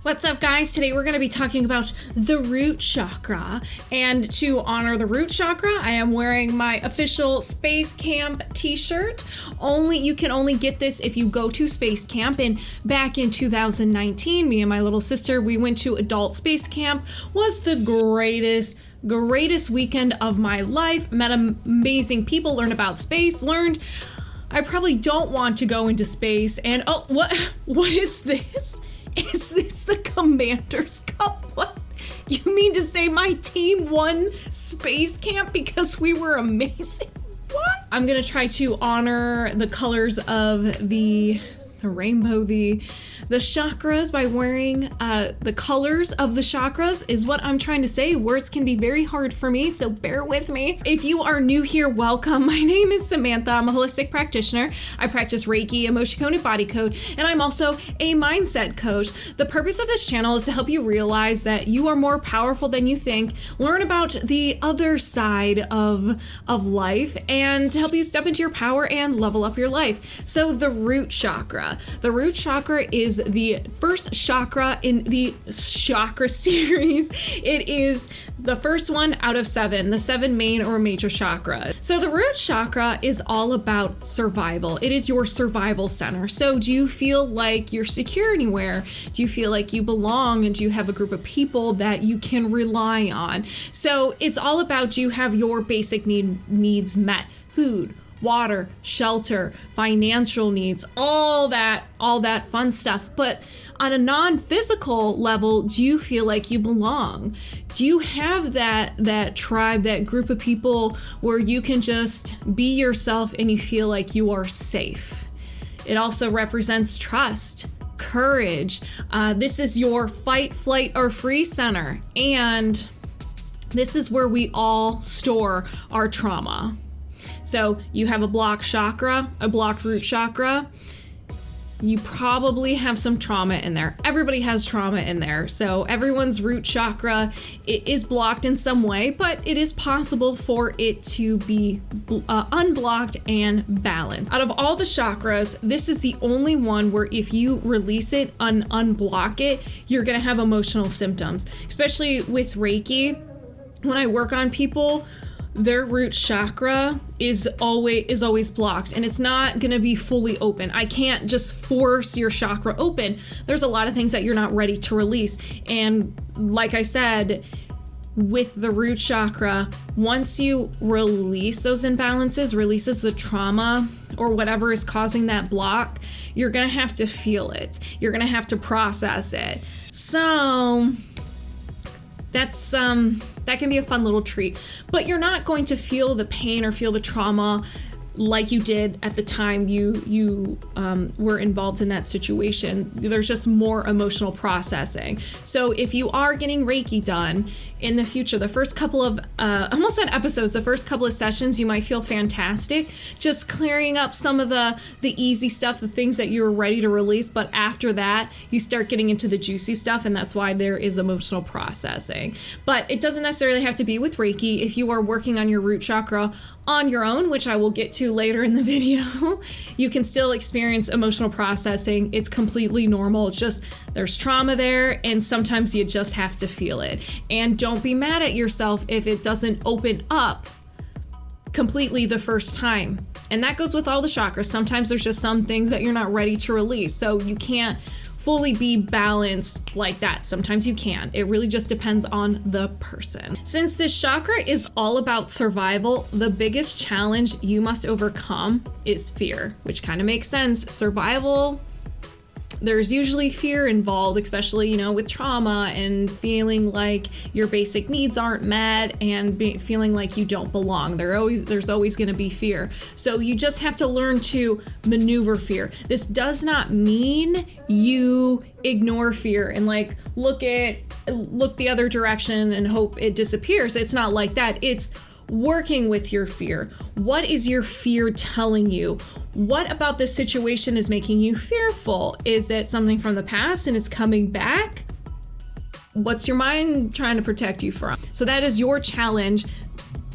What's up, guys? Today we're going to be talking about the root chakra, and to honor the root chakra, I am wearing my official Space Camp t-shirt. You can only get this if you go to Space Camp, and back in 2019, me and my little sister, we went to adult Space Camp. Was the greatest weekend of my life. Met amazing people, learned about space, learned I probably don't want to go into space, and what is this? Is this the Commander's Cup? What? You mean to say my team won Space Camp because we were amazing? What? I'm gonna try to honor the colors of the rainbow, the chakras by wearing the colors of the chakras is what I'm trying to say. Words can be very hard for me, so bear with me. If you are new here, welcome. My name is Samantha. I'm a holistic practitioner. I practice Reiki, emotion code, and body code, and I'm also a mindset coach. The purpose of this channel is to help you realize that you are more powerful than you think, learn about the other side of life, and to help you step into your power and level up your life. So the root chakra. The root chakra is the first chakra in the chakra series. It is the first one out of 7, the 7 main or major chakras. So the root chakra is all about survival. It is your survival center. So do you feel like you're secure anywhere? Do you feel like you belong? And do you have a group of people that you can rely on? So it's all about, do you have your basic needs met? Food, water, shelter, financial needs, all that fun stuff. But on a non-physical level, do you feel like you belong? Do you have that tribe, that group of people where you can just be yourself and you feel like you are safe? It also represents trust, courage. This is your fight, flight, or free center. And this is where we all store our trauma. So you have a blocked chakra, a blocked root chakra. You probably have some trauma in there. Everybody has trauma in there. So everyone's root chakra, it is blocked in some way, but it is possible for it to be unblocked and balanced. Out of all the chakras, this is the only one where if you release it and unblock it, you're gonna have emotional symptoms. Especially with Reiki, when I work on people, their root chakra is always blocked, and it's not gonna be fully open. I can't just force your chakra open. There's a lot of things that you're not ready to release. And like I said, with the root chakra, once you release those imbalances, releases the trauma or whatever is causing that block, you're gonna have to feel it. You're gonna have to process it. So that's that can be a fun little treat, but you're not going to feel the pain or feel the trauma like you did at the time you were involved in that situation. There's just more emotional processing. So if you are getting Reiki done in the future, the first couple of almost at episodes, the first couple of sessions, you might feel fantastic, just clearing up some of the easy stuff, the things that you're ready to release. But after that, you start getting into the juicy stuff, and that's why there is emotional processing. But it doesn't necessarily have to be with Reiki. If you are working on your root chakra on your own, which I will get to later in the video, you can still experience emotional processing. It's completely normal. It's just there's trauma there, and sometimes you just have to feel it. And don't be mad at yourself if it doesn't open up completely the first time. And that goes with all the chakras. Sometimes there's just some things that you're not ready to release. So you can't fully be balanced like that. Sometimes you can. It really just depends on the person. Since this chakra is all about survival, the biggest challenge you must overcome is fear, which kind of makes sense. Survival, there's usually fear involved, especially, with trauma and feeling like your basic needs aren't met and feeling like you don't belong. There's always going to be fear. So you just have to learn to maneuver fear. This does not mean you ignore fear and look the other direction and hope it disappears. It's not like that. It's working with your fear. What is your fear telling you? What about this situation is making you fearful? Is it something from the past and it's coming back? What's your mind trying to protect you from? So that is your challenge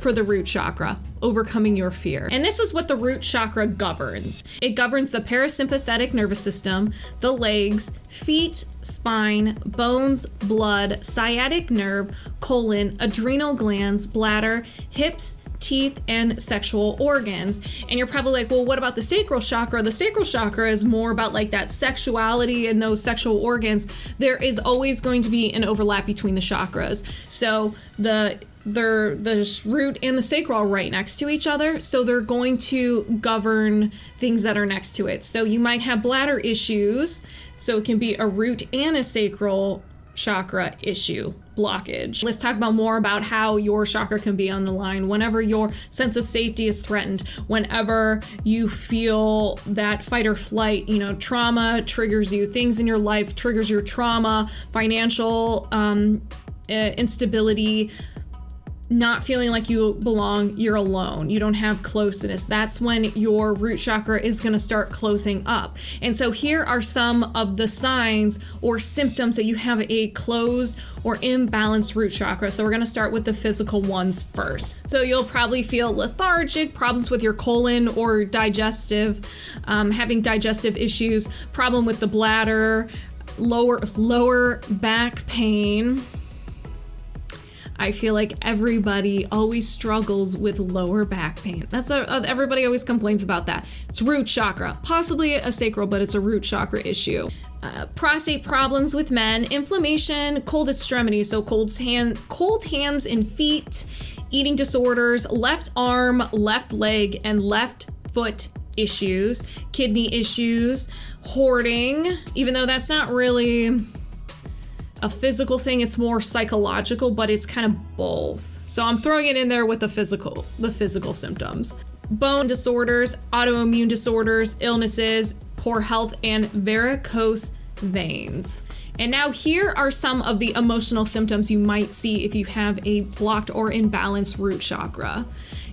for the root chakra, overcoming your fear. And this is what the root chakra governs. It governs the parasympathetic nervous system, the legs, feet, spine, bones, blood, sciatic nerve, colon, adrenal glands, bladder, hips, teeth, and sexual organs. And you're probably like, well, what about the sacral chakra? The sacral chakra is more about like that sexuality and those sexual organs. There is always going to be an overlap between the chakras. So the root and the sacral are right next to each other, so they're going to govern things that are next to it. So you might have bladder issues, so it can be a root and a sacral chakra issue, blockage. Let's talk about more about how your chakra can be on the line whenever your sense of safety is threatened, whenever you feel that fight or flight, trauma triggers you, things in your life triggers your trauma, financial instability, not feeling like you belong, you're alone, you don't have closeness. That's when your root chakra is going to start closing up. And so here are some of the signs or symptoms that you have a closed or imbalanced root chakra. So we're going to start with the physical ones first. So you'll probably feel lethargic, problems with your colon or digestive, having digestive issues, problem with the bladder, lower back pain. I feel like everybody always struggles with lower back pain. Everybody always complains about that. It's root chakra, possibly a sacral, but it's a root chakra issue. Prostate problems with men, inflammation, cold extremities, so cold hands and feet, eating disorders, left arm, left leg, and left foot issues, kidney issues, hoarding, even though that's not really a physical thing, it's more psychological, but it's kind of both. So I'm throwing it in there with the physical symptoms. Bone disorders, autoimmune disorders, illnesses, poor health, and varicose veins. And now here are some of the emotional symptoms you might see if you have a blocked or imbalanced root chakra.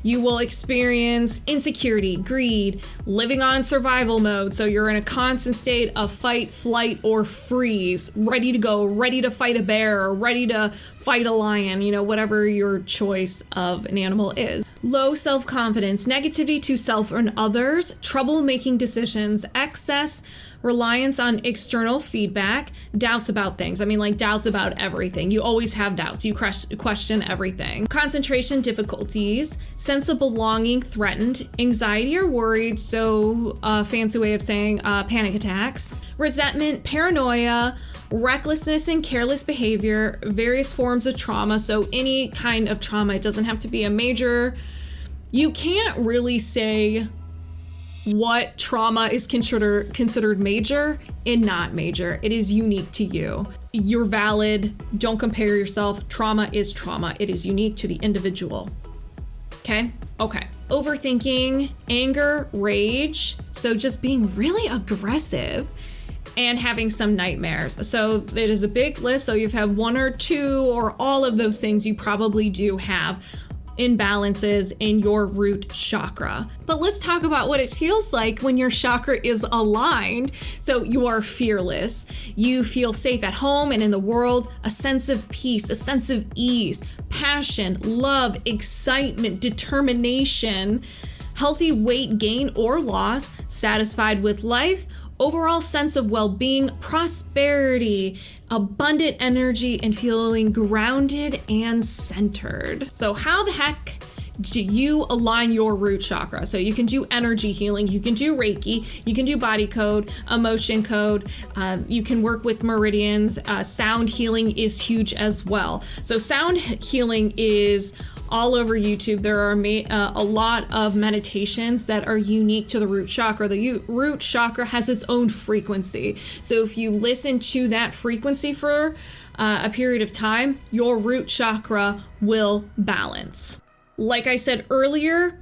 You will experience insecurity, greed, living on survival mode. So you're in a constant state of fight, flight, or freeze, ready to go, ready to fight a bear, or ready to fight a lion, whatever your choice of an animal is. Low self-confidence, negativity to self and others, trouble making decisions, excess reliance on external feedback, doubts about things. Doubts about everything. You always have doubts. You question everything. Concentration difficulties, sense of belonging threatened, anxiety or worried, so a fancy way of saying panic attacks, resentment, paranoia, recklessness and careless behavior, various forms of trauma. So any kind of trauma, it doesn't have to be a major. You can't really say what trauma is considered major and not major. It is unique to you. You're valid. Don't compare yourself. Trauma is trauma. It is unique to the individual. Okay. Overthinking, anger, rage. So just being really aggressive and having some nightmares. So it is a big list. So you've had one or two or all of those things. You probably do have imbalances in your root chakra. But let's talk about what it feels like when your chakra is aligned. So you are fearless. You feel safe at home and in the world, a sense of peace, a sense of ease, passion, love, excitement, determination, healthy weight gain or loss, satisfied with life, overall sense of well-being, prosperity, abundant energy, and feeling grounded and centered. So how the heck do you align your root chakra? So you can do energy healing, you can do Reiki, you can do body code, emotion code, you can work with meridians. Sound healing is huge as well. So sound healing is all over YouTube. There are a lot of meditations that are unique to the root chakra. The root chakra has its own frequency. So if you listen to that frequency for a period of time, your root chakra will balance. Like I said earlier,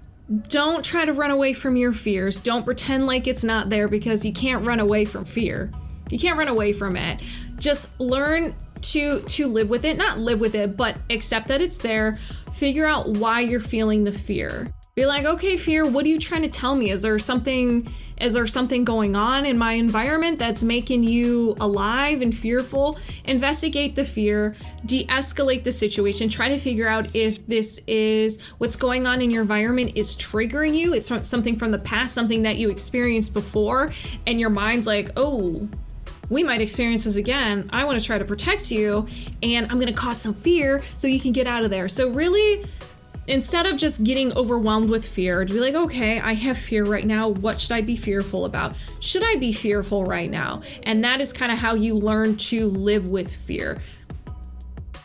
don't try to run away from your fears. Don't pretend like it's not there, because you can't run away from fear. You can't run away from it. Just learn to live with it, not live with it, but accept that it's there. Figure out why you're feeling the fear. Be like, okay, fear, what are you trying to tell me? Is there something going on in my environment that's making you alive and fearful? Investigate the fear, de-escalate the situation, try to figure out if this is what's going on in your environment is triggering you. It's something from the past, something that you experienced before, and your mind's like, oh, we might experience this again. I want to try to protect you, and I'm going to cause some fear so you can get out of there. So really, instead of just getting overwhelmed with fear, to be like, okay, I have fear right now. What should I be fearful about? Should I be fearful right now? And that is kind of how you learn to live with fear.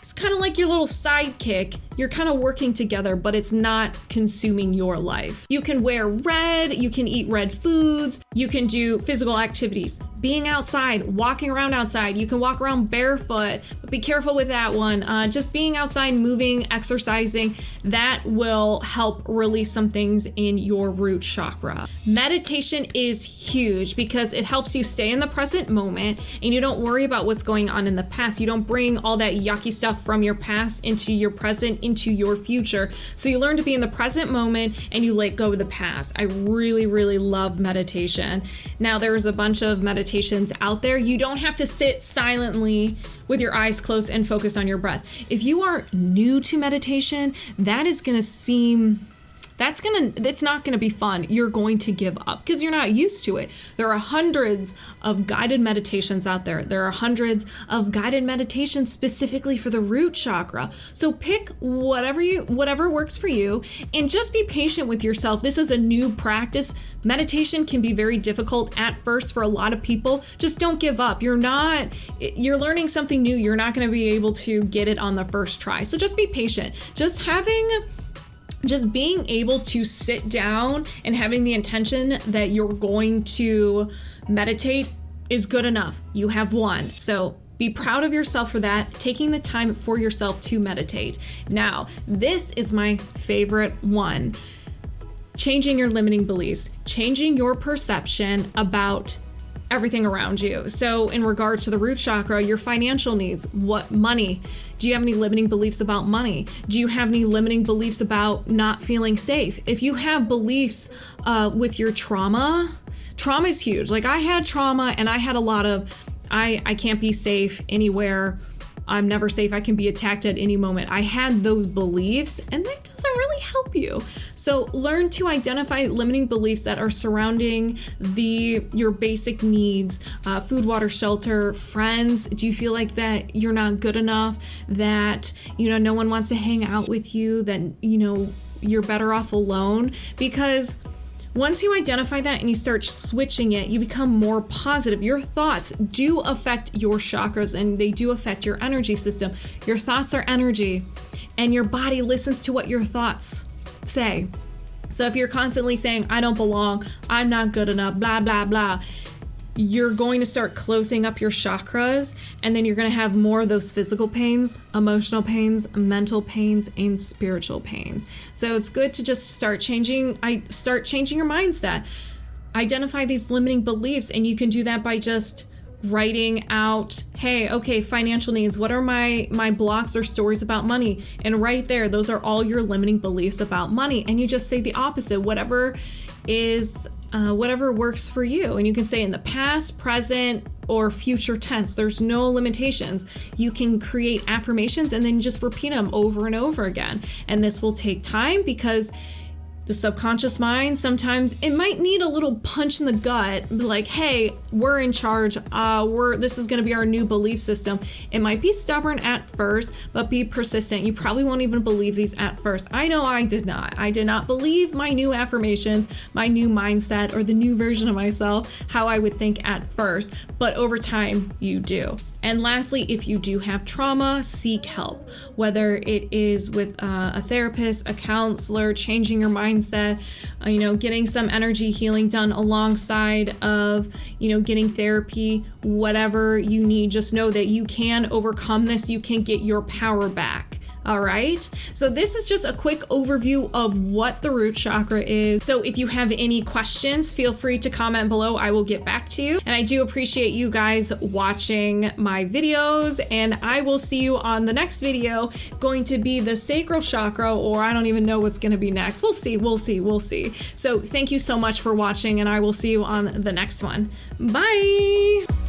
It's kind of like your little sidekick. You're kind of working together, but it's not consuming your life. You can wear red, you can eat red foods, you can do physical activities, being outside, walking around outside. You can walk around barefoot, but be careful with that one. Just being outside, moving, exercising, that will help release some things in your root chakra. Meditation is huge because it helps you stay in the present moment and you don't worry about what's going on in the past. You don't bring all that yucky stuff from your past into your present, into your future. So you learn to be in the present moment and you let go of the past. I really, really love meditation. Now there's a bunch of meditations out there. You don't have to sit silently with your eyes closed and focus on your breath. If you are new to meditation, it's not gonna be fun. You're going to give up because you're not used to it. There are hundreds of guided meditations out there. There are hundreds of guided meditations specifically for the root chakra. So pick whatever works for you and just be patient with yourself. This is a new practice. Meditation can be very difficult at first for a lot of people. Just don't give up. You're learning something new. You're not gonna be able to get it on the first try. So just be patient. Just being able to sit down and having the intention that you're going to meditate is good enough. You have won. So be proud of yourself for that, taking the time for yourself to meditate. Now, this is my favorite one. Changing your limiting beliefs, changing your perception about everything around you. So in regards to the root chakra, your financial needs, what money? Do you have any limiting beliefs about money? Do you have any limiting beliefs about not feeling safe? If you have beliefs with your trauma is huge. Like I had trauma and I had a lot of, I can't be safe anywhere. I'm never safe. I can be attacked at any moment. I had those beliefs and that doesn't really help you. So learn to identify limiting beliefs that are surrounding your basic needs, food, water, shelter, friends. Do you feel like that you're not good enough, that, no one wants to hang out with you, that, you're better off alone? Because once you identify that and you start switching it, you become more positive. Your thoughts do affect your chakras and they do affect your energy system. Your thoughts are energy and your body listens to what your thoughts say. So if you're constantly saying, I don't belong, I'm not good enough, blah, blah, blah, you're going to start closing up your chakras, and then you're going to have more of those physical pains, emotional pains, mental pains, and spiritual pains. So it's good to just start changing your mindset. Identify these limiting beliefs, and you can do that by just writing out, hey, okay, financial needs. What are my blocks or stories about money? And right there, those are all your limiting beliefs about money. And you just say the opposite, whatever works for you. And you can say in the past, present, or future tense. There's no limitations. You can create affirmations and then just repeat them over and over again. And this will take time because the subconscious mind, sometimes it might need a little punch in the gut, like, hey, we're in charge. This is going to be our new belief system. It might be stubborn at first, but be persistent. You probably won't even believe these at first. I know I did not. I did not believe my new affirmations, my new mindset, or the new version of myself, how I would think at first. But over time, you do. And lastly, if you do have trauma, seek help, whether it is with a therapist, a counselor, changing your mindset, getting some energy healing done alongside of, getting therapy, whatever you need. Just know that you can overcome this. You can get your power back. All right, so this is just a quick overview of what the root chakra is. So if you have any questions, feel free to comment below. I will get back to you. And I do appreciate you guys watching my videos, and I will see you on the next video, going to be the sacral chakra, or I don't even know what's going to be next. We'll see. So thank you so much for watching, and I will see you on the next one. Bye.